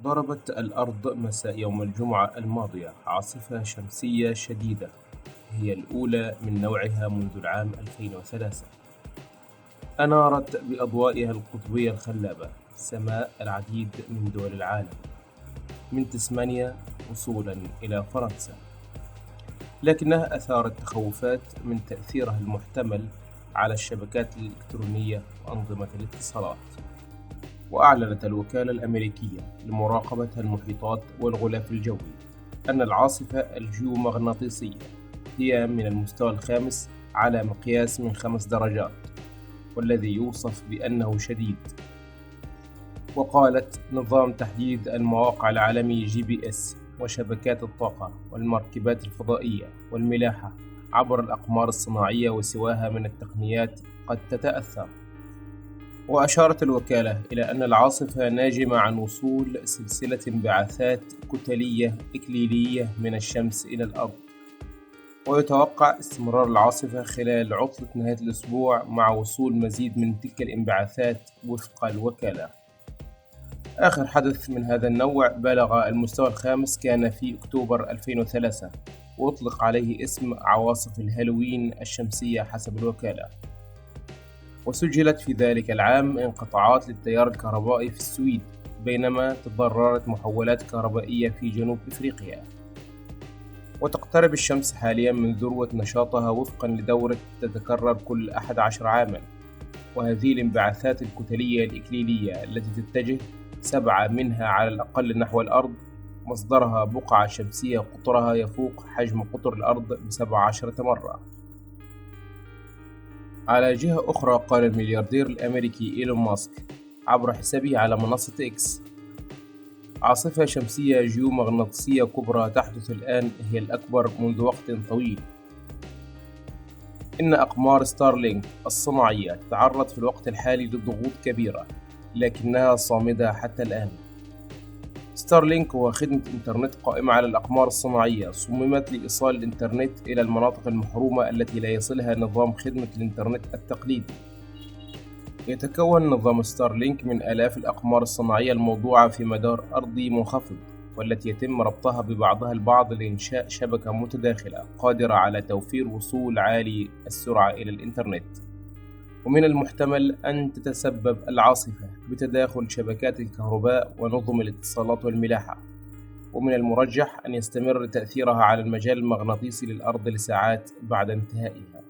ضربت الأرض مساء يوم الجمعة الماضية عاصفة شمسية شديدة، هي الأولى من نوعها منذ العام 2003. أنارت بأضوائها القطبية الخلابة سماء العديد من دول العالم، من تسمانيا وصولا إلى فرنسا، لكنها أثارت تخوفات من تأثيرها المحتمل على الشبكات الإلكترونية وأنظمة الاتصالات. وأعلنت الوكالة الأمريكية لمراقبة المحيطات والغلاف الجوي أن العاصفة الجيومغناطيسية هي من المستوى الخامس على مقياس من 5 درجات، والذي يوصف بأنه شديد. وقالت نظام تحديد المواقع العالمي GPS وشبكات الطاقة والمركبات الفضائية والملاحة عبر الأقمار الصناعية وسواها من التقنيات قد تتأثر. وأشارت الوكالة إلى أن العاصفة ناجمة عن وصول سلسلة انبعاثات كتلية إكليلية من الشمس إلى الأرض، ويتوقع استمرار العاصفة خلال عطلة نهاية الأسبوع مع وصول مزيد من تلك الانبعاثات وفق الوكالة. آخر حدث من هذا النوع بلغ المستوى الخامس كان في أكتوبر 2003، وأطلق عليه اسم عواصف الهالوين الشمسية حسب الوكالة. وسجلت في ذلك العام انقطاعات للتيار الكهربائي في السويد، بينما تضررت محولات كهربائية في جنوب إفريقيا. وتقترب الشمس حاليا من ذروة نشاطها وفقا لدورة تتكرر كل 11 عاما، وهذه الانبعاثات الكتلية الإكليلية التي تتجه 7 منها على الأقل نحو الأرض مصدرها بقعة شمسية قطرها يفوق حجم قطر الأرض ب17 مرة. على جهة أخرى، قال الملياردير الأمريكي إيلون ماسك عبر حسابه على منصة إكس: عاصفة شمسية جيومغناطيسية كبرى تحدث الآن، هي الأكبر منذ وقت طويل. إن أقمار ستارلينك الصناعية تتعرض في الوقت الحالي لضغوط كبيرة، لكنها صامدة حتى الآن. ستارلينك هو خدمة إنترنت قائمة على الأقمار الصناعية، صممت لإيصال الإنترنت إلى المناطق المحرومة التي لا يصلها نظام خدمة الإنترنت التقليدي. يتكون نظام ستارلينك من آلاف الأقمار الصناعية الموضوعة في مدار أرضي منخفض، والتي يتم ربطها ببعضها البعض لإنشاء شبكة متداخلة قادرة على توفير وصول عالي السرعة إلى الإنترنت. ومن المحتمل أن تتسبب العاصفة بتداخل شبكات الكهرباء ونظم الاتصالات والملاحة، ومن المرجح أن يستمر تأثيرها على المجال المغناطيسي للأرض لساعات بعد انتهائها.